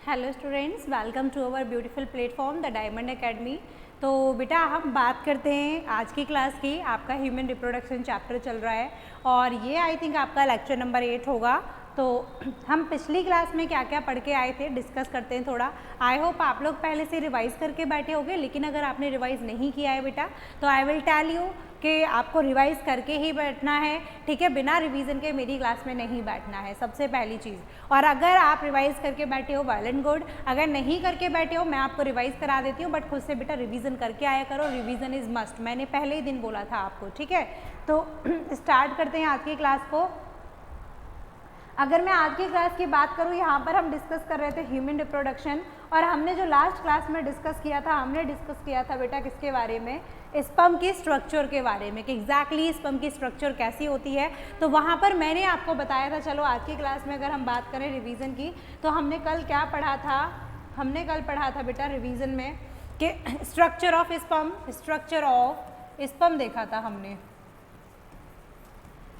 Hello students, welcome to our beautiful platform the diamond academy. तो बेटा हम बात करते हैं आज की क्लास की। आपका ह्यूमन रिप्रोडक्शन चैप्टर चल रहा है और ये आई थिंक आपका लेक्चर नंबर 8 होगा। तो हम पिछली क्लास में क्या क्या पढ़ के आए थे डिस्कस करते हैं थोड़ा। आई होप आप लोग पहले से रिवाइज़ करके बैठे होंगे, लेकिन अगर आपने रिवाइज़ नहीं किया है बेटा तो आई विल टेल यू कि आपको रिवाइज़ करके ही बैठना है, ठीक है। बिना रिवीजन के मेरी क्लास में नहीं बैठना है, सबसे पहली चीज़। और अगर आप रिवाइज़ करके बैठे हो वेल एंड गुड, अगर नहीं करके बैठे हो मैं आपको रिवाइज़ करा देती हूँ, बट खुद से बेटा रिवीजन करके आया करो। रिवीजन इज़ मस्ट, मैंने पहले ही दिन बोला था आपको, ठीक है। तो स्टार्ट करते हैं आज की क्लास को। अगर मैं आज की क्लास की बात करूँ, यहाँ पर हम डिस्कस कर रहे थे ह्यूमन रिप्रोडक्शन, और हमने जो लास्ट क्लास में डिस्कस किया था, हमने डिस्कस किया था बेटा किसके बारे में, स्पर्म की स्ट्रक्चर के बारे में, कि एग्जैक्टली स्पर्म की स्ट्रक्चर कैसी होती है। तो वहाँ पर मैंने आपको बताया था। चलो आज की क्लास में अगर हम बात करें रिवीजन की, तो हमने कल क्या पढ़ा था, हमने कल पढ़ा था बेटा रिवीजन में कि स्ट्रक्चर ऑफ स्पर्म देखा था हमने।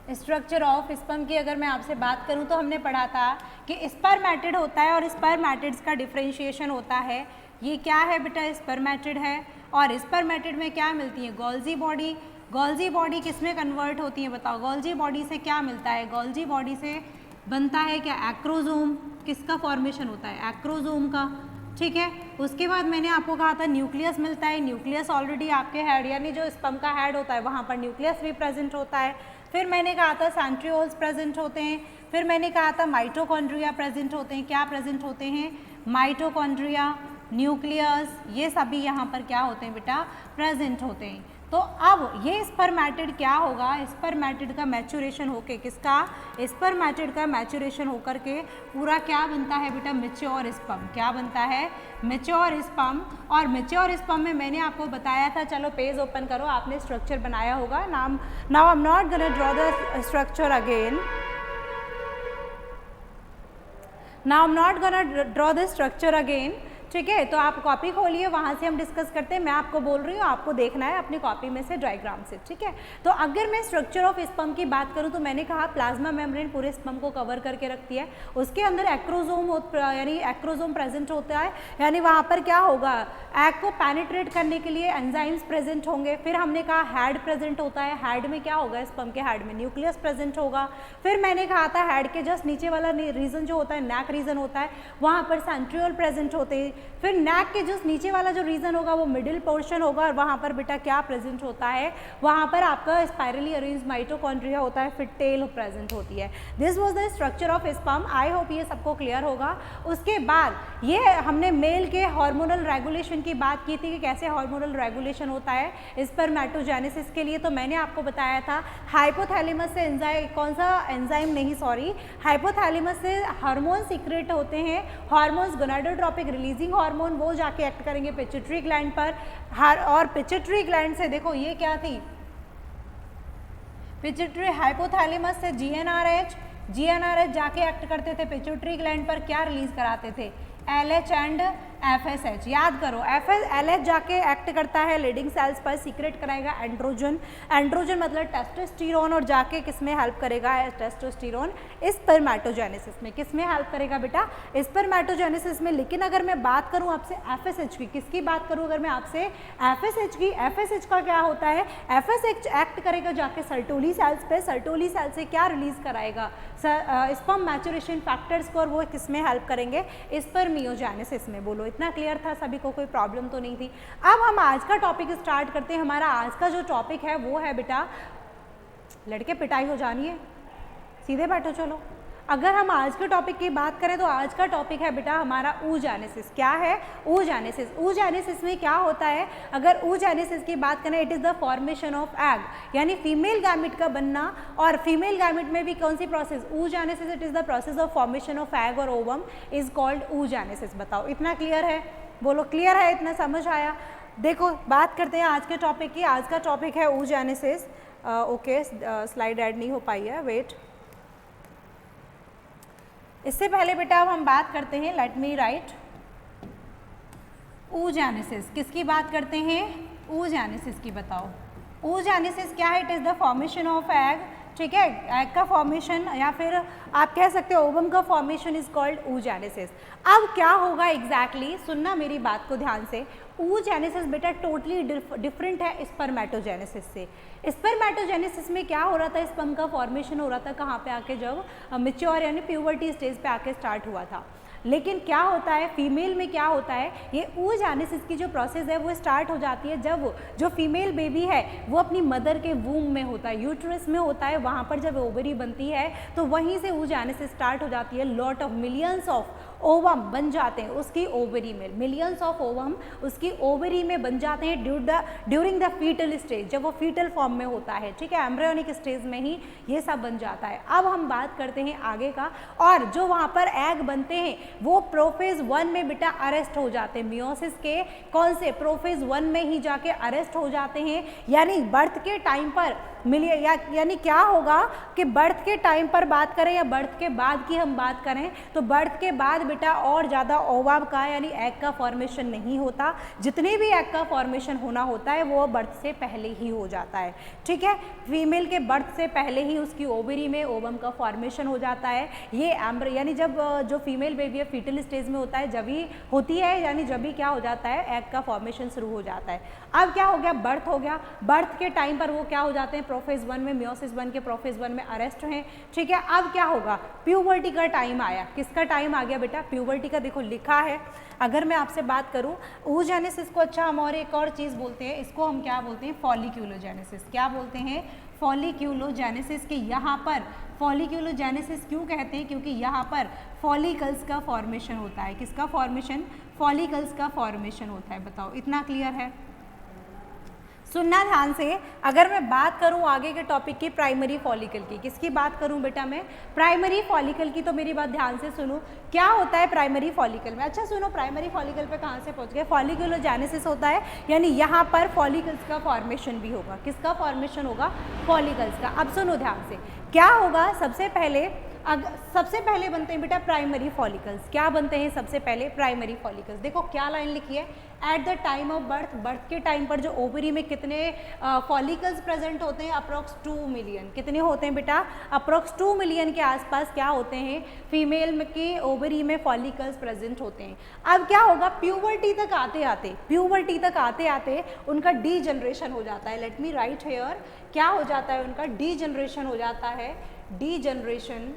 स्ट्रक्चर ऑफ स्पर्म की अगर मैं आपसे बात करूं तो हमने पढ़ा था कि स्पर्मेटिड होता है और स्पर्मेटिड्स का डिफरेंशिएशन होता है। ये क्या है बेटा, स्पर्मेटिड है। और स्पर्मेटिड में क्या मिलती है, गोल्जी बॉडी। गोल्जी बॉडी किस में कन्वर्ट होती है बताओ, गोल्जी बॉडी से क्या मिलता है, गोल्जी बॉडी से बनता है क्या, एक्रोजोम। किसका फॉर्मेशन होता है, एक्रोजोम का, ठीक है। उसके बाद मैंने आपको कहा था न्यूक्लियस मिलता है। न्यूक्लियस ऑलरेडी आपके हेड यानी जो स्पर्म का हेड होता है वहाँ पर न्यूक्लियस भी प्रेजेंट होता है। फिर मैंने कहा था सेंट्रियोल्स प्रेजेंट होते हैं। फिर मैंने कहा था माइटोकॉन्ड्रिया प्रेजेंट होते हैं। क्या प्रेजेंट होते हैं, माइटोकॉन्ड्रिया, न्यूक्लियस, ये सभी यहाँ पर क्या होते हैं बेटा, प्रेजेंट होते हैं। तो अब ये स्पर्मेटिड क्या होगा, स्पर्मेटिड का मैच्योरेशन होके, किसका, स्पर्मेटिड का मैच्योरेशन होकर के पूरा क्या बनता है बेटा, मैच्योर स्पर्म। क्या बनता है, मैच्योर स्पर्म। और मैच्योर स्पर्म में मैंने आपको बताया था, चलो पेज ओपन करो, आपने स्ट्रक्चर बनाया होगा। Now I am not gonna draw the structure again, now I am not gonna draw the structure again, ठीक है। तो आप कॉपी खोलिए, वहाँ से हम डिस्कस करते हैं। मैं आपको बोल रही हूँ, आपको देखना है अपनी कॉपी में से डायग्राम से, ठीक है। तो अगर मैं स्ट्रक्चर ऑफ स्पर्म की बात करूँ तो मैंने कहा प्लाज्मा मेम्ब्रेन पूरे स्पर्म को कवर करके रखती है। उसके अंदर एक्रोजोम यानी एक्रोजोम प्रेजेंट होता है, यानी वहाँ पर क्या होगा, एग को पेनिट्रेट करने के लिए एंजाइम्स प्रेजेंट होंगे। फिर हमने कहा हेड प्रेजेंट होता है। हेड में क्या होगा, स्पर्म के हेड में न्यूक्लियस प्रेजेंट होगा। फिर मैंने कहा था हेड के जस्ट नीचे वाला रीजन जो होता है, नेक रीजन होता है, वहाँ पर सेंट्रियोल प्रेजेंट होते हैं। फिर नेक के जस्ट नीचे वाला जो रीजन होगा वो मिडिल पोर्शन होगा, और वहाँ पर बेटा क्या प्रेजेंट होता है, वहाँ पर आपका स्पाइरली अरेंज माइटोकॉन्ड्रिया होता है। फिर टेल प्रेजेंट होती है। This was the structure of sperm. I hope ये सबको क्लियर होगा। उसके बाद ये हमने मेल के हार्मोनल रेगुलेशन की बात की थी कि कैसे हार्मोनल रेगुलेशन होता है स्पर्मेटोजेनेसिस के लिए। तो मैंने आपको बताया था हाइपोथैलेमस से एंजाइम, कौन सा एंजाइम नहीं सॉरी, हाइपोथैलेमस से हार्मोन सीक्रेट होते हैं। हार्मोन्स गोनाडोट्रोपिक रिलीजिंग हार्मोन, वो जाके एक्ट करेंगे पिट्यूटरी ग्लैंड पर। और पिट्यूटरी ग्लैंड से देखो ये क्या थी, पिट्यूटरी, हाइपोथैलेमस से जीएनआरएच जाके एक्ट करते थे पिट्यूटरी ग्लैंड पर। क्या रिलीज कराते थे, LH एंड FSH। याद करो, LH जाके एक्ट करता है लीडिंग सेल्स पर, सीक्रेट कराएगा एंड्रोजन। एंड्रोजन मतलब टेस्टोस्टेरोन, और जाके किस में हेल्प करेगा, टेस्टोस्टेरोन स्पर्मेटोजेनेसिस में। किस में हेल्प करेगा बेटा, स्पर्मेटोजेनेसिस में। लेकिन अगर मैं बात करूं आपसे FSH की, किसकी बात करूं अगर मैं आपसे, FSH की, FSH का क्या होता है, FSH एक्ट करेगा जाके सर्टोली सेल्स पे। सर्टोली सेल से क्या रिलीज कराएगा, स्पर्म मैच्योरेशन फैक्टर्स को, और वो किस में हेल्प करेंगे, स्पर्मियोजेनेसिस में। बोलो इतना क्लियर था सभी को, कोई प्रॉब्लम तो नहीं थी। अब हम आज का टॉपिक स्टार्ट करते हैं। हमारा आज का जो टॉपिक है वो है बेटा, लड़के पिटाई हो जानी है, सीधे बैठो चलो। अगर हम आज के टॉपिक की बात करें तो आज का टॉपिक है बेटा हमारा oogenesis। क्या है, oogenesis। oogenesis में क्या होता है, अगर oogenesis की बात करें, it is the formation of egg, यानी फीमेल गैमेट का बनना। और फीमेल गैमेट में भी कौन सी process, oogenesis, it is the process of formation of egg और ओवम इज कॉल्ड oogenesis। बताओ इतना क्लियर है, बोलो क्लियर है, इतना समझ आया। देखो बात करते हैं आज के टॉपिक की। आज का टॉपिक है oogenesis। ओके, स्लाइड ऐड नहीं हो पाई है, वेट। इससे पहले बेटा अब हम बात करते हैं, लेट मी राइट, oogenesis। किसकी बात करते हैं, oogenesis की। बताओ oogenesis क्या है, it is the formation of egg ठीक है। एग का फॉर्मेशन या फिर आप कह सकते हो ओवम का फॉर्मेशन इज कॉल्ड oogenesis। अब क्या होगा एग्जैक्टली, सुनना मेरी बात को ध्यान से। oogenesis बेटा टोटली डिफरेंट है स्पर्मेटोजेनेसिस से। स्पर्मेटोजेनेसिस में क्या हो रहा था, स्पर्म का फॉर्मेशन हो रहा था कहाँ पे आके, जब मैच्योर यानी प्यूबर्टी स्टेज पे आके स्टार्ट हुआ था। लेकिन क्या होता है फीमेल में, क्या होता है ये oogenesis की जो प्रोसेस है वो स्टार्ट हो जाती है जब जो फीमेल बेबी है वो अपनी मदर के वूम में होता है, यूट्रस में होता है, वहाँ पर जब ओवरी बनती है तो वहीं से oogenesis स्टार्ट हो जाती है। Lot of millions of ovum बन जाते हैं उसकी ओवरी में, मिलियंस ऑफ ओवम उसकी ओवरी में बन जाते हैं ड्यूरिंग द फीटल स्टेज, जब वो फीटल फॉर्म में होता है, ठीक है, एम्ब्रियोनिक स्टेज में ही ये सब बन जाता है। अब हम बात करते हैं आगे का, और जो वहाँ पर एग बनते हैं वो प्रोफेज 1 में बेटा अरेस्ट हो जाते हैं, मियोसिस के कौन से प्रोफेज 1 में ही जाके अरेस्ट हो जाते हैं। यानी बर्थ के टाइम पर यानी क्या होगा कि बर्थ के टाइम पर बात करें या बर्थ के बाद की हम बात करें तो बर्थ के बाद बेटा और ज़्यादा ओवा का यानी एग का फॉर्मेशन नहीं होता, जितने भी एग का फॉर्मेशन होना होता है वो बर्थ से पहले ही हो जाता है, ठीक है। फीमेल के बर्थ से पहले ही उसकी ओवरी में ओवम का फॉर्मेशन हो जाता है। ये यानी जब जो फीमेल बेबी है फीटल स्टेज में होता है जब ही होती है, यानी जब ही क्या हो जाता है एग का फॉर्मेशन शुरू हो जाता है। अब क्या हो गया, बर्थ हो गया, बर्थ के टाइम पर वो क्या हो जाते हैं प्रोफेज 1 में, मियोसिस 1 के प्रोफेज 1 में अरेस्ट हैं, ठीक है। अब क्या होगा, प्यूबर्टी का टाइम आया, किसका टाइम आ गया बेटा, प्यूबर्टी का। देखो लिखा है, अगर मैं आपसे बात करूं oogenesis को, अच्छा हम और एक और चीज़ बोलते हैं, इसको हम क्या बोलते हैं, फॉलिक्यूलोजेनेसिस। क्या बोलते हैं, फॉलिक्यूलोजेनेसिस के। यहाँ पर फॉलिक्यूलोजेनेसिस क्यों कहते हैं, क्योंकि यहाँ पर फॉलिकल्स का फॉर्मेशन होता है। किसका फॉर्मेशन, फॉलिकल्स का फॉर्मेशन होता है। बताओ इतना क्लियर है, सुनना ध्यान से। अगर मैं बात करूं आगे के टॉपिक की प्राइमरी फॉलिकल की, किसकी बात करूं बेटा मैं, प्राइमरी फॉलिकल की, तो मेरी बात ध्यान से सुनो। क्या होता है प्राइमरी फॉलिकल में, अच्छा सुनो, प्राइमरी फॉलिकल पे कहां से पहुंच गए, फॉलिक्यूलोजेनेसिस होता है, यानी यहाँ पर फॉलिकल्स का फॉर्मेशन भी होगा। किसका फॉर्मेशन होगा, फॉलिकल्स का। अब सुनो ध्यान से, क्या होगा, सबसे पहले बनते हैं बेटा प्राइमरी फॉलिकल्स। क्या बनते हैं सबसे पहले, प्राइमरी फॉलिकल्स। देखो क्या लाइन लिखी है, at the time of birth, birth के टाइम पर जो ओवरी में कितने फॉलिकल्स प्रेजेंट होते हैं, अप्रोक्स 2 मिलियन। कितने होते हैं बेटा, अप्रोक्स 2 मिलियन के आसपास क्या होते हैं, फीमेल की ओवरी में फॉलिकल्स प्रेजेंट होते हैं। अब क्या होगा, प्यूबर्टी तक आते आते उनका डी जनरेशन हो जाता है। लेट मी राइट हियर, क्या हो जाता है उनका, डी जनरेशन हो जाता है, D generation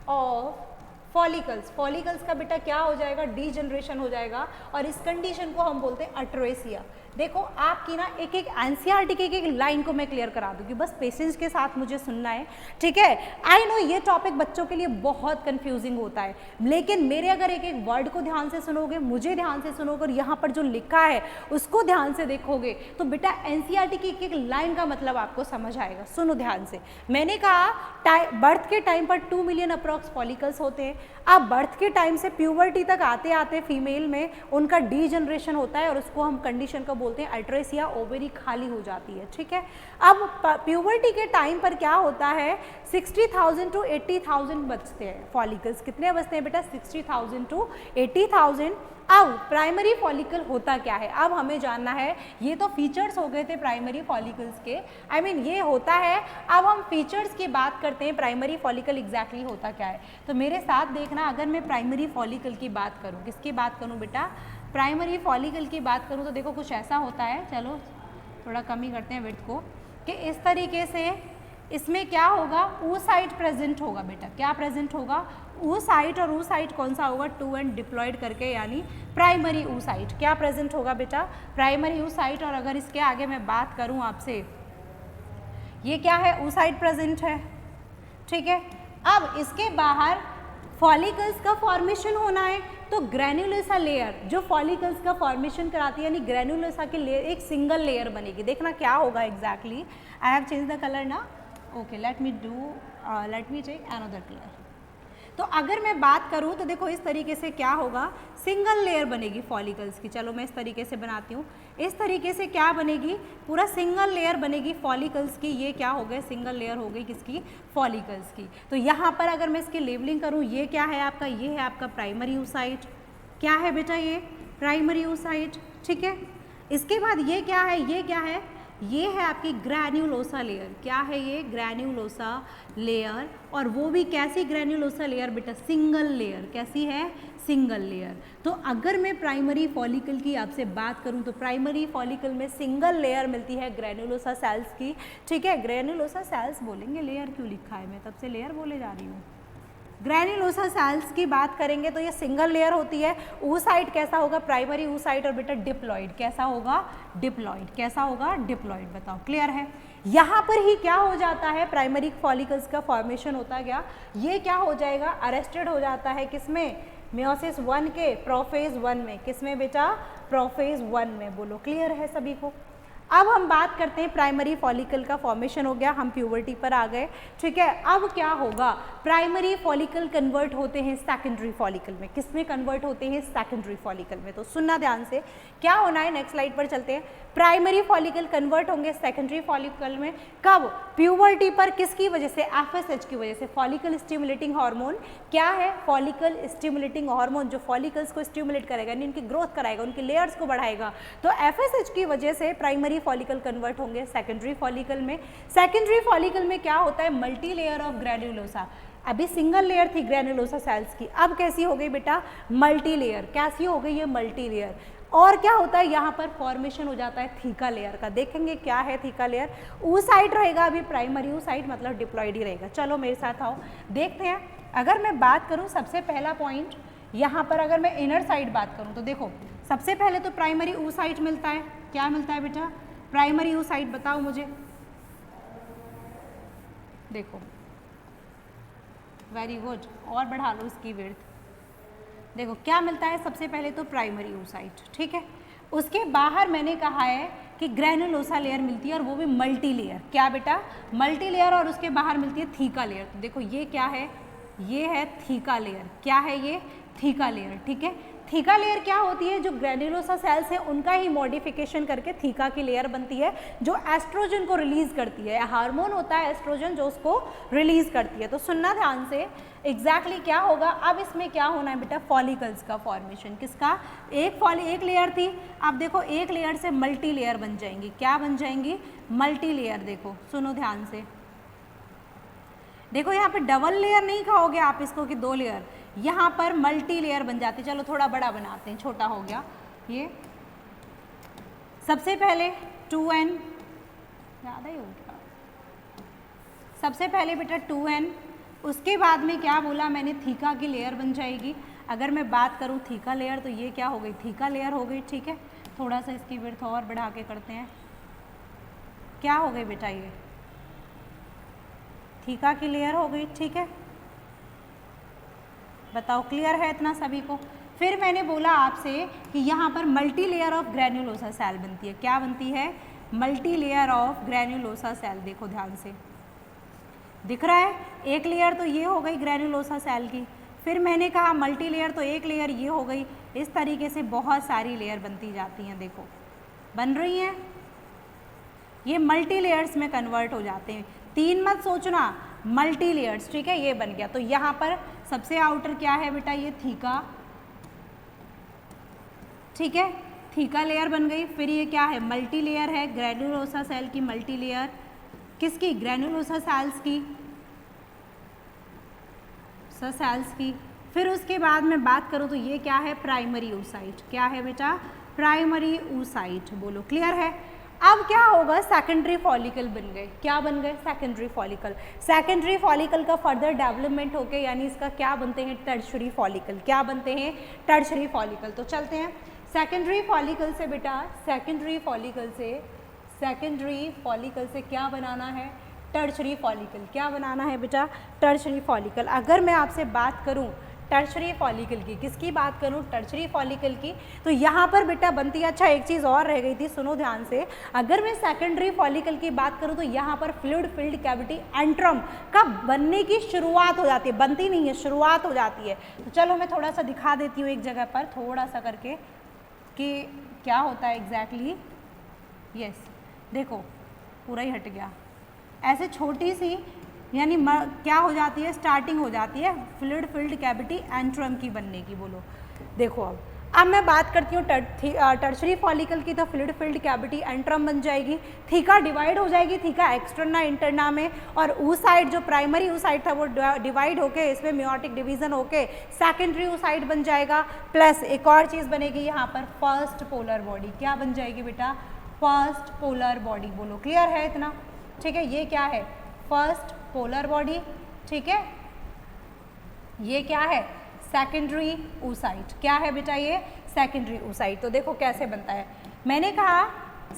of follicles. Follicles का बेटा क्या हो जाएगा, डी जनरेशन हो जाएगा, और इस कंडीशन को हम बोलते हैं अट्रेसिया। देखो आपकी ना एक एक एनसीईआरटी की एक लाइन को मैं क्लियर करा दूंगी, बस पेशेंस के साथ मुझे सुनना है, ठीक है। आई नो ये टॉपिक बच्चों के लिए बहुत कंफ्यूजिंग होता है, लेकिन मेरे अगर एक एक वर्ड को ध्यान से सुनोगे, मुझे ध्यान से सुनोगे और यहाँ पर जो लिखा है उसको ध्यान से देखोगे तो बेटा एनसीईआरटी की एक एक लाइन का मतलब आपको समझ आएगा। सुनो ध्यान से, मैंने कहा बर्थ के टाइम पर 2 मिलियन अप्रॉक्स फॉलिकल्स होते हैं। अब बर्थ के टाइम से प्यूबर्टी तक आते आते फीमेल में उनका डी जनरेशन होता है और उसको हम कंडीशन को बोलते हैं अट्रेसिया, ओवरी खाली हो जाती है, ठीक है। अब प्यूबर्टी के टाइम पर क्या होता है, 60,000 to 80,000 बचते हैं फॉलिकल्स। कितने बचते हैं बेटा, 60,000 to 80,000। अब प्राइमरी फॉलिकल होता क्या है, अब हमें जानना है। ये तो फीचर्स हो गए थे प्राइमरी फॉलिकल्स के, आई मीन ये होता है। अब हम फीचर्स की बात करते हैं, प्राइमरी फॉलिकल एग्जैक्टली होता क्या है। तो मेरे साथ देखना, अगर मैं प्राइमरी फॉलिकल की बात करूँ, किसकी बात करूँ बेटा, प्राइमरी फॉलिकल की बात करूँ तो देखो कुछ ऐसा होता है, चलो थोड़ा कम ही करते हैं विड्थ को, कि इस तरीके से इसमें क्या होगा, oocyte प्रेजेंट होगा बेटा। क्या प्रेजेंट होगा, oocyte, और oocyte कौन सा होगा, 2 एंड डिप्लॉयड करके, यानी प्राइमरी oocyte। क्या प्रेजेंट होगा बेटा, प्राइमरी oocyte। और अगर इसके आगे मैं बात करूं आपसे, ये क्या है, oocyte प्रेजेंट है, ठीक है। अब इसके बाहर फॉलिकल्स का फॉर्मेशन होना है, तो ग्रैन्युलोसा लेयर जो फॉलिकल्स का फॉर्मेशन कराती है, यानी ग्रैन्युलोसा की लेयर एक सिंगल लेयर बनेगी। देखना क्या होगा exactly, I have change the colour ना, okay let me take another colour. तो अगर मैं बात करूं तो देखो इस तरीके से क्या होगा, सिंगल लेयर बनेगी फॉलिकल्स की। चलो मैं इस तरीके से बनाती हूँ, इस तरीके से क्या बनेगी, पूरा सिंगल लेयर बनेगी फॉलिकल्स की। ये क्या हो गया, सिंगल लेयर हो गई किसकी, फॉलिकल्स की। तो यहाँ पर अगर मैं इसकी लेबलिंग करूँ, ये क्या है आपका, ये है आपका प्राइमरी oocyte। क्या है बेटा, ये प्राइमरी oocyte, ठीक है। इसके बाद ये क्या है, ये क्या है, ये है आपकी ग्रैन्युलोसा लेयर। क्या है ये? Granulosa layer. और वो भी कैसी ग्रैन्युलोसा लेयर बेटा? Single layer. कैसी है? Single layer. तो अगर मैं प्राइमरी फॉलिकल की आपसे बात करूं तो प्राइमरी फॉलिकल में सिंगल लेयर मिलती है ग्रैन्युलोसा सेल्स की। ठीक है, ग्रैन्युलोसा सेल्स बोलेंगे, लेयर क्यों लिखा है? मैं तब से लेयर बोले जा रही हूँ। ग्रैन्युलोसा सेल्स की बात करेंगे तो ये सिंगल लेयर होती है। oocyte कैसा होगा? Primary oocyte। और बेटा डिप्लॉइड कैसा होगा? डिप्लॉइड। कैसा होगा? डिप्लॉइड। बताओ, क्लियर है? यहाँ पर ही क्या हो जाता है? प्राइमरी फॉलिकल्स का फॉर्मेशन होता गया। ये क्या हो जाएगा? अरेस्टेड हो जाता है किसमें? मेयोसिस 1 के प्रोफेज 1 में। किसमें बेटा? प्रोफेज 1 में। बोलो, क्लियर है सभी को? अब हम बात करते हैं प्राइमरी फॉलिकल का फॉर्मेशन हो गया, हम प्यूबर्टी पर आ गए। ठीक है, अब क्या होगा? प्राइमरी फॉलिकल कन्वर्ट होते हैं सेकेंडरी फॉलिकल में। किसमें कन्वर्ट होते हैं? सेकेंडरी फॉलिकल में। तो सुनना ध्यान से, क्या होना है? नेक्स्ट स्लाइड पर चलते हैं। प्राइमरी फॉलिकल कन्वर्ट होंगे सेकेंडरी फॉलिकल में। कब? प्यूबर्टी पर। किसकी वजह से? एफएसएच की वजह से। Follicle stimulating hormone. क्या है? फॉलिकल स्टिमुलेटिंग हार्मोन, जो फॉलिकल्स को स्टिमुलेट करेगा, यानी इनकी ग्रोथ कराएगा, उनकी लेयर्स को बढ़ाएगा। तो एफएसएच की वजह से प्राइमरी फॉलिकल कन्वर्ट होंगे सेकेंडरी फॉलिकल में। सेकेंडरी फॉलिकल में क्या होता है? Multi layer of granulosa. अभी सिंगल लेयर थी ग्रैन्युलोसा सेल्स की, अब कैसी हो गई बेटा? Multi layer. कैसी हो गई? ये मल्टी लेयर। और क्या होता है? यहाँ पर फॉर्मेशन हो जाता है थीका लेयर का। देखेंगे क्या है थीका लेयर। oocyte रहेगा, अभी प्राइमरी oocyte मतलब डिप्लॉइड ही रहेगा। चलो मेरे साथ आओ, देखते हैं। अगर मैं बात करूँ, सबसे पहला पॉइंट यहाँ पर अगर मैं इनर साइड बात करूँ तो देखो, सबसे पहले तो प्राइमरी oocyte मिलता है। क्या मिलता है बेटा? Primary oocyte। बताओ मुझे। देखो, वेरी गुड, और बढ़ा लो इसकी विड्थ। देखो क्या मिलता है? सबसे पहले तो प्राइमरी oocyte। ठीक है, उसके बाहर मैंने कहा है कि ग्रैन्युलोसा लेयर मिलती है, और वो भी मल्टी लेयर। क्या बेटा? Multi layer. और उसके बाहर मिलती है थीका लेयर। तो देखो ये क्या है? ये है थीका लेयर। क्या है ये? Theca layer. ठीक है, थीका लेयर क्या होती है? जो ग्रैन्युलोसा सेल्स हैं उनका ही मॉडिफिकेशन करके थीका की लेयर बनती है, जो एस्ट्रोजन को रिलीज करती है। हार्मोन होता है एस्ट्रोजन जो उसको रिलीज करती है। तो सुनना ध्यान से, एग्जैक्टली क्या होगा? अब इसमें क्या होना है बेटा? फॉलिकल्स का फॉर्मेशन। किसका? एक लेयर थी, अब देखो एक लेयर से मल्टी लेयर बन जाएंगी। क्या बन जाएंगी? Multi layer. देखो सुनो ध्यान से, देखो यहाँ पे डबल लेयर नहीं कहोगे आप इसको कि 2 लेयर, यहाँ पर मल्टी लेयर बन जाती है। चलो थोड़ा बड़ा बनाते हैं, छोटा हो गया ये। सबसे पहले 2n, ज़्यादा ही हो गया। सबसे पहले बेटा 2n, उसके बाद में क्या बोला मैंने? थीका की लेयर बन जाएगी। अगर मैं बात करूँ थीका लेयर, तो ये क्या हो गई? थीका लेयर हो गई। ठीक है, थोड़ा सा इसकी विड्थ और बढ़ा के करते हैं। क्या हो गई बेटा? ये थीका की लेयर हो गई। ठीक है, बताओ क्लियर है इतना सभी को? फिर मैंने बोला आपसे कि यहाँ पर multi layer of granulosa cell बनती है। क्या बनती है? Multi layer of granulosa cell. देखो ध्यान से, दिख रहा है? एक लेयर तो ये हो गई ग्रैन्युलोसा सेल की, फिर मैंने कहा मल्टी लेयर, तो एक लेयर ये हो गई। इस तरीके से बहुत सारी लेयर बनती जाती हैं। देखो बन रही हैं, ये मल्टी लेयर्स में कन्वर्ट हो जाते हैं। 3 मत सोचना, मल्टी लेयर्स। ठीक है, ये बन गया। तो यहाँ पर सबसे आउटर क्या है बेटा? ये थीका। ठीक है, थीका लेयर बन गई। फिर ये क्या है? मल्टी लेयर है, ग्रैन्युलोसा सेल की मल्टी लेयर। किसकी? ग्रैन्युलोसा सेल्स की, सेल्स की। फिर उसके बाद में बात करूँ तो ये क्या है? Primary oocyte। क्या है बेटा? Primary oocyte। बोलो क्लियर है? अब क्या होगा? सेकेंडरी फॉलिकल बन गए। क्या बन गए? Secondary follicle. सेकेंडरी फॉलिकल का फर्दर डेवलपमेंट होके, यानी इसका क्या बनते हैं? Tertiary follicle. क्या बनते हैं? Tertiary follicle. तो चलते हैं सेकेंडरी फॉलिकल से बेटा, सेकेंडरी फॉलिकल से क्या बनाना है? Tertiary follicle. क्या बनाना है बेटा? Tertiary follicle. अगर मैं आपसे बात करूं टर्शरी फॉलिकल की, किसकी बात करूं? टर्शरी फॉलिकल की। तो यहाँ पर बेटा बनती है, अच्छा एक चीज़ और रह गई थी, सुनो ध्यान से। अगर मैं सेकेंडरी फॉलिकल की बात करूं तो यहाँ पर फ्लूइड फिल्ड कैविटी एंट्रम का बनने की शुरुआत हो जाती है, बनती नहीं है, शुरुआत हो जाती है। तो चलो मैं थोड़ा सा दिखा देती हूँ एक जगह पर, थोड़ा सा करके, कि क्या होता है एग्जैक्टली। यस, देखो पूरा ही हट गया। ऐसे छोटी सी यानी क्या हो जाती है? स्टार्टिंग हो जाती है फ्लूइड फिल्ड कैविटी एंट्रम की बनने की। बोलो देखो, अब मैं बात करती हूँ टर्शरी फॉलिकल की, तो फ्लूइड फिल्ड कैविटी एंट्रम बन जाएगी, थीका डिवाइड हो जाएगी, थीका एक्सटर्ना इंटरना में, और ऊसाइड जो प्राइमरी ऊसाइड था वो डिवाइड होके इसमें मियोटिक डिवीजन होके सेकेंडरी ऊसाइड बन जाएगा, प्लस एक और चीज़ बनेगी यहाँ पर फर्स्ट पोलर बॉडी। क्या बन जाएगी बेटा? First polar body. बोलो क्लियर है इतना? ठीक है, ये क्या है? First polar body. ठीक है, ये क्या है? Secondary oocyte. क्या है बेटा? ये सेकेंडरी ऊसाइट। तो देखो कैसे बनता है। मैंने कहा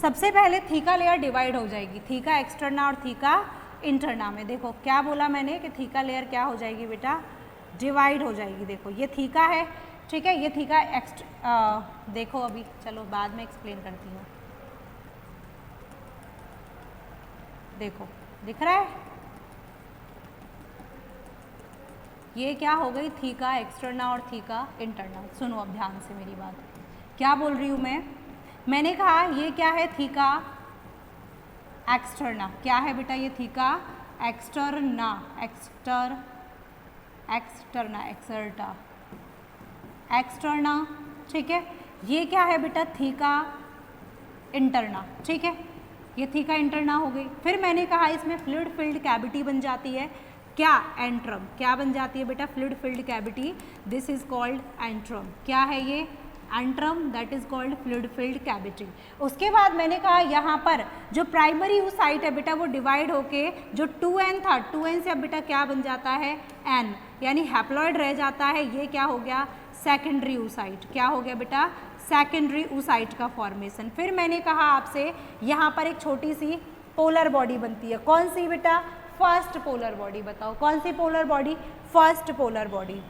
सबसे पहले थीका लेयर डिवाइड हो जाएगी, थीका एक्सटर्ना और थीका इंटरना में। देखो क्या बोला मैंने कि थीका लेयर क्या हो जाएगी बेटा? डिवाइड हो जाएगी। देखो ये थीका है, ठीक है, ये थीका देखो अभी, चलो बाद में एक्सप्लेन करती हूँ। देखो दिख रहा है, ये क्या हो गई? थीका एक्सटर्ना और थीका इंटरना। सुनो अब ध्यान से मेरी बात, क्या बोल रही हूँ मैं? मैंने कहा ये क्या है? Theca externa. क्या है बेटा? ये थीका एक्सटर्ना, एक्सटर्ना, एक्सटर्ना। ठीक है, ये क्या है बेटा? Theca interna. ठीक है, ये थीका इंटरना हो गई। फिर मैंने कहा इसमें फ्लूइड फिल्ड कैविटी बन जाती है। क्या? एंट्रम। क्या बन जाती है बेटा? Fluid filled cavity. This is called antrum. क्या है ये? Antrum, that is called fluid filled cavity. उसके बाद मैंने कहा यहाँ पर जो प्राइमरी ऊसाइट है बेटा वो डिवाइड होके जो 2n था, 2n से अब बेटा क्या बन जाता है? n, यानी हैप्लॉइड रह जाता है। ये क्या हो गया? Secondary oocyte. क्या हो गया बेटा? सेकेंडरी ऊसाइट का फॉर्मेशन। फिर मैंने कहा आपसे यहाँ पर एक छोटी सी पोलर बॉडी बनती है। कौन सी बेटा? First polar body. बताओ कौन सी polar body? First polar body.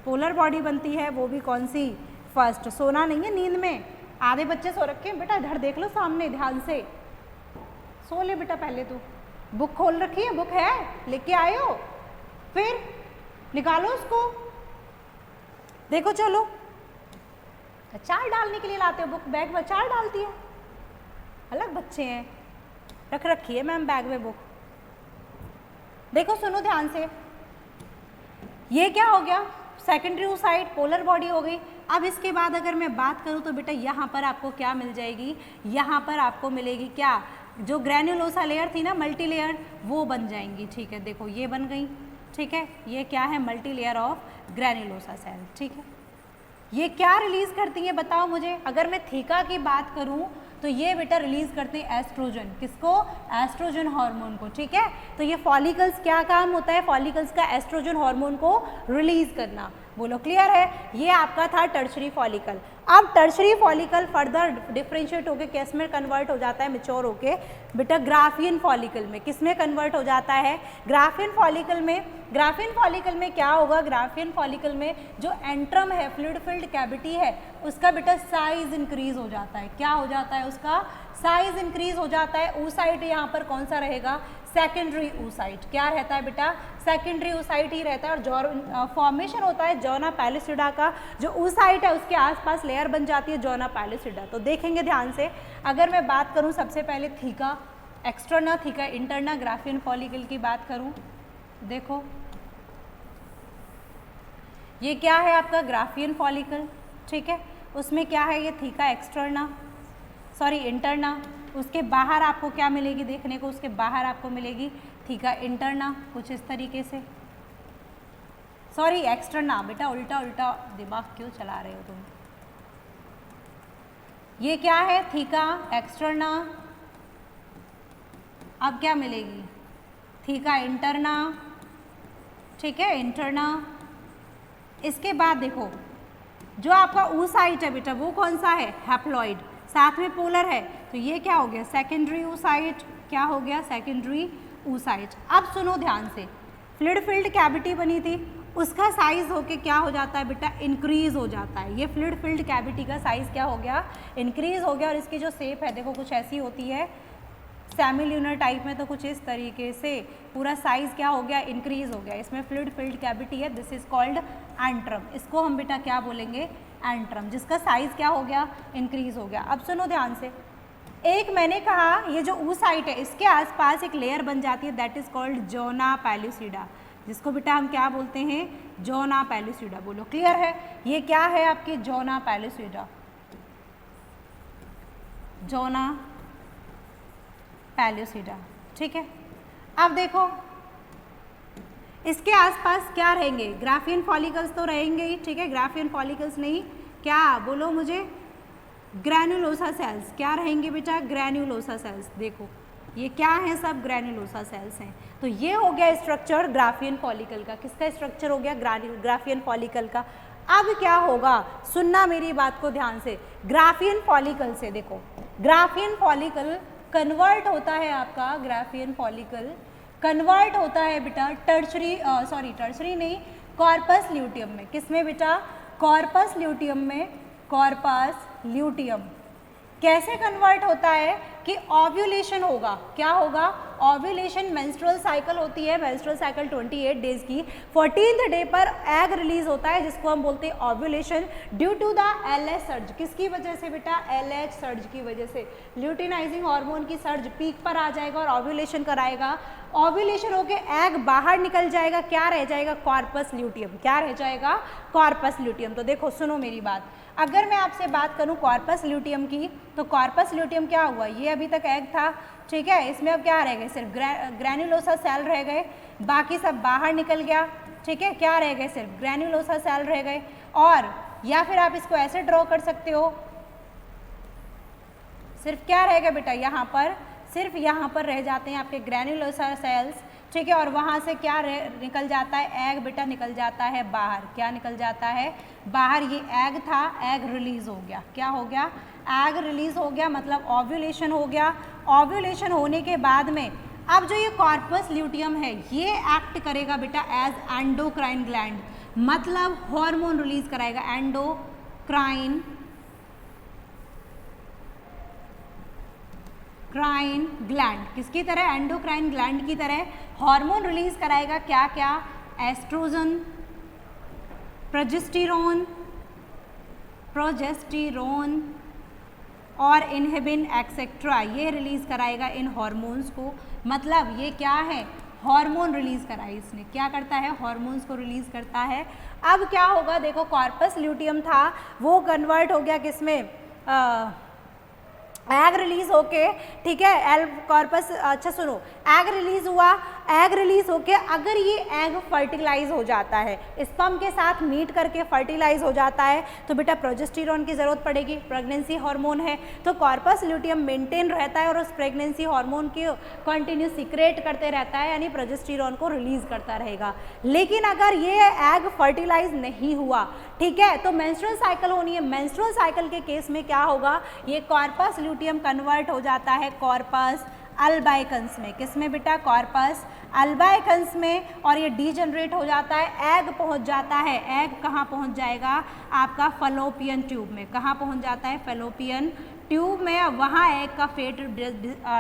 Polar body बनती है, वो भी कौन सी? फर्स्ट। सोना नहीं है नींद में, आधे बच्चे सो रखे हैं बेटा, इधर देख लो सामने ध्यान से, सो ले बेटा। पहले तो बुक खोल रखी है, बुक है लेके आए हो, फिर निकालो उसको, देखो। चलो अचार डालने के लिए लाते हो बुक, बैग में अचार डालती है, अलग बच्चे हैं। रख रखी है मैम बैग में बुक। देखो सुनो ध्यान से, ये क्या हो गया? सेकेंडरी ऊसाइट, पोलर बॉडी हो गई। अब इसके बाद अगर मैं बात करूँ तो बेटा यहाँ पर आपको क्या मिल जाएगी? यहाँ पर आपको मिलेगी क्या? जो ग्रैन्युलोसा लेयर थी ना, मल्टी लेयर, वो बन जाएंगी। ठीक है, देखो ये बन गई। ठीक है, ये क्या है? Multi layer of granulosa cell. ठीक है, ये क्या रिलीज करती है बताओ मुझे? अगर मैं थीका की बात करूँ तो ये बेटा रिलीज करते हैं एस्ट्रोजन। किसको? एस्ट्रोजन हार्मोन को। ठीक है, तो ये फॉलिकल्स क्या काम होता है? फॉलिकल्स का एस्ट्रोजन हार्मोन को रिलीज करना। बोलो क्लियर है? ये आपका था टर्शरी फॉलिकल। अब टर्शरी फॉलिकल फर्दर डिफ्रेंशिएट होकर किस में कन्वर्ट हो जाता है? मैच्योर होके बेटा ग्राफियन फॉलिकल में। किस में कन्वर्ट हो जाता है? ग्राफियन फॉलिकल में। ग्राफियन फॉलिकल में क्या होगा? ग्राफियन फॉलिकल में जो एंट्रम है, फ्लूइड फिल्ड कैविटी है, उसका बेटा साइज इंक्रीज हो जाता है। क्या हो जाता है? उसका साइज इंक्रीज हो जाता है। ऊसाइट यहाँ पर कौन सा रहेगा? Secondary oocyte. क्या रहता है बेटा? सेकेंडरी ऊसाइट ही रहता है। और फॉर्मेशन होता है जॉना पैलिसिडा का। जो ऊसाइट है उसके आसपास लेयर बन जाती है जॉना पैलिसिडा। तो देखेंगे ध्यान से, अगर मैं बात करूं सबसे पहले theca externa, theca interna, Graafian follicle की बात करूं, देखो ये क्या है आपका? Graafian follicle. ठीक है, उसमें क्या है? ये थीका एक्सटर्ना, सॉरी इंटरना। उसके बाहर आपको क्या मिलेगी देखने को? उसके बाहर आपको मिलेगी थीका इंटरना, कुछ इस तरीके से। सॉरी एक्सटर्ना बेटा, उल्टा उल्टा दिमाग क्यों चला रहे हो तुम? ये क्या है? Theca externa. अब क्या मिलेगी? Theca interna. ठीक है, इंटरना। इसके बाद देखो जो आपका ऊसाइट है बेटा वो कौन सा है? हैप्लॉइड, साथ में पोलर है, तो ये क्या हो गया? Secondary oocyte. क्या हो गया? Secondary oocyte. अब सुनो ध्यान से, फ्लूइड फिल्ड कैविटी बनी थी, उसका साइज होके क्या हो जाता है बेटा? इंक्रीज हो जाता है। ये फ्लूइड फिल्ड कैविटी का साइज क्या हो गया? इंक्रीज हो गया। और इसकी जो शेप है देखो कुछ ऐसी होती है, सेमील्यूनर टाइप में, तो कुछ इस तरीके से पूरा साइज क्या हो गया? इंक्रीज हो गया। इसमें फ्लूइड फिल्ड कैविटी है, दिस इज कॉल्ड एंट्रम। इसको हम बेटा क्या बोलेंगे? एंट्रम, जिसका साइज क्या हो गया? इंक्रीज हो गया। अब सुनो ध्यान से, एक मैंने कहा ये जो ऊसाइट है इसके आसपास एक लेयर बन जाती है, दैट इज कॉल्ड जॉना पैलिसिडा। जिसको बेटा हम क्या बोलते हैं, जोना पैलुसिडा। बोलो क्लियर है, ये क्या है आपकी जोना पैलुसिडा, जोना पैलुसिडा। ठीक है, अब देखो इसके आसपास क्या रहेंगे, ग्राफियन फॉलिकल्स तो रहेंगे ही। ठीक है, ग्राफियन फॉलिकल्स नहीं, क्या बोलो मुझे, ग्रैन्युलोसा सेल्स। क्या रहेंगे बेटा, ग्रैन्युलोसा सेल्स। देखो ये क्या है, सब ग्रैन्युलोसा सेल्स हैं। तो ये हो गया स्ट्रक्चर ग्राफियन फॉलिकल का। किसका स्ट्रक्चर हो गया, ग्राफियन फॉलिकल का। अब क्या होगा, सुनना मेरी बात को ध्यान से, ग्राफियन फॉलिकल से देखो, ग्राफियन फॉलिकल कन्वर्ट होता है आपका, ग्राफियन फॉलिकल कन्वर्ट होता है बेटा टर्शरी नहीं, कॉर्पस ल्यूटियम में। किसमें बेटा, कॉर्पस ल्यूटियम में, कॉर्पस ल्यूटियम। कैसे कन्वर्ट होता है कि ओव्यूलेशन होगा, क्या होगा, ओव्यूलेशन, मेंस्ट्रुअल साइकिल होती है, मेंस्ट्रुअल साइकिल 28 डेज की, 14th डे पर एग रिलीज होता है जिसको हम बोलते हैं ovulation, due to the LH surge. किसकी वजह से बेटा, LH सर्ज की वजह से, ल्यूटिनाइजिंग हार्मोन की सर्ज पीक पर आ जाएगा और ओव्यूलेशन कराएगा। ओव्यूलेशन होके एग बाहर निकल जाएगा, क्या रह जाएगा, कॉर्पस ल्यूटियम। क्या रह जाएगा, कॉर्पस ल्यूटियम। तो देखो सुनो मेरी बात, अगर मैं आपसे बात करूं कॉर्पस ल्यूटियम की, तो कॉर्पस ल्यूटियम क्या हुआ, ये अभी तक एग था। ठीक है, इसमें अब क्या रह गए, सिर्फ ग्रैन्युलोसा सेल रह गए, बाकी सब बाहर निकल गया। ठीक है, क्या रह गए, सिर्फ ग्रैन्युलोसा सेल रह गए। और या फिर आप इसको ऐसे ड्रॉ कर सकते हो, सिर्फ क्या रहेगा बेटा, यहाँ पर, सिर्फ यहाँ पर रह जाते हैं आपके ग्रैन्युलोसा सेल्स। ठीक है, और वहाँ से क्या निकल जाता है, एग बेटा निकल जाता है बाहर। क्या निकल जाता है बाहर, ये एग था, एग रिलीज हो गया। क्या हो गया, एग रिलीज हो गया, मतलब ओव्यूलेशन हो गया। ओव्यूलेशन होने के बाद में अब जो ये कॉर्पस ल्यूटियम है ये एक्ट करेगा बेटा एज एंडोक्राइन ग्लैंड, मतलब हार्मोन रिलीज कराएगा, एंडोक्राइन ग्लैंड। किसकी तरह, एंडोक्राइन ग्लैंड की तरह हार्मोन रिलीज कराएगा। क्या क्या, एस्ट्रोजन, प्रोजेस्टेरोन और इनहिबिन एक्सेट्रा, ये रिलीज कराएगा इन हार्मोन्स को। मतलब ये क्या है, हार्मोन रिलीज कराए इसने। क्या करता है, हार्मोन्स को रिलीज करता है। अब क्या होगा, देखो कॉर्पस ल्यूटियम था वो कन्वर्ट हो गया किसमें, एग रिलीज होके। ठीक है, एल कॉर्पस, अच्छा सुनो, एग रिलीज हुआ, एग रिलीज होके अगर ये एग फर्टिलाइज हो जाता है, स्पर्म के साथ मीट करके फर्टिलाइज हो जाता है, तो बेटा प्रोजेस्टेरोन की जरूरत पड़ेगी, प्रेगनेंसी हार्मोन है, तो कॉर्पस ल्यूटियम मेंटेन रहता है और उस प्रेगनेंसी हार्मोन की कंटिन्यू सीक्रेट करते रहता है, यानी प्रोजेस्टेरोन को रिलीज करता रहेगा। लेकिन अगर ये एग फर्टिलाइज नहीं हुआ, ठीक है, तो मेंस्ट्रुअल साइकिल होनी है। मेंस्ट्रुअल साइकिल के केस में क्या होगा, ये कॉर्पस ल्यूटियम कन्वर्ट हो जाता है कॉर्पस अल्बाइकन्स में। किसमें बेटा, कॉर्पस अल्बाइकन्स में, और ये डीजनरेट हो जाता है, एग पहुंच जाता है। एग कहाँ पहुंच जाएगा, आपका फलोपियन ट्यूब में। कहाँ पहुंच जाता है, फलोपियन ट्यूब में। वहाँ एग का फेट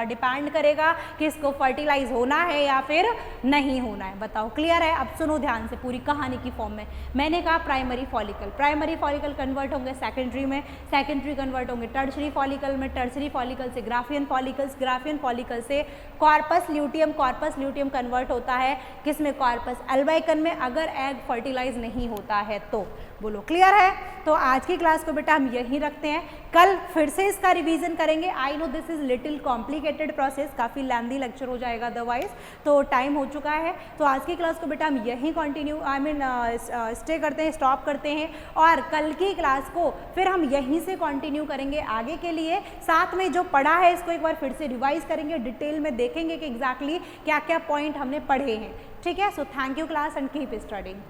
डिपेंड करेगा कि इसको फर्टिलाइज होना है या फिर नहीं होना है। बताओ क्लियर है। अब सुनो ध्यान से पूरी कहानी की फॉर्म में। मैंने कहा प्राइमरी फॉलिकल कन्वर्ट होंगे सेकेंडरी में, सेकेंडरी कन्वर्ट होंगे टर्शरी फॉलिकल में, टर्शरी फॉलिकल से ग्राफियन फॉलिकल्स, ग्राफियन फॉलिकल से कॉर्पस ल्यूटियम कन्वर्ट होता है किसमें, कॉर्पस अल्बाइकन में, अगर एग फर्टिलाइज नहीं होता है तो। बोलो क्लियर है। तो आज की क्लास को बेटा हम यहीं रखते हैं, कल फिर से इसका रिवीजन करेंगे। I know this is little complicated process, काफ़ी लेंथी लेक्चर हो जाएगा अदरवाइज, तो टाइम हो चुका है। तो आज की क्लास को बेटा हम यहीं कंटिन्यू स्टे करते हैं, स्टॉप करते हैं, और कल की क्लास को फिर हम यहीं से कंटिन्यू करेंगे आगे के लिए। साथ में जो पढ़ा है इसको एक बार फिर से रिवाइज करेंगे, डिटेल में देखेंगे कि एग्जैक्टली क्या क्या पॉइंट हमने पढ़े हैं। ठीक है, so thank you class and keep studying.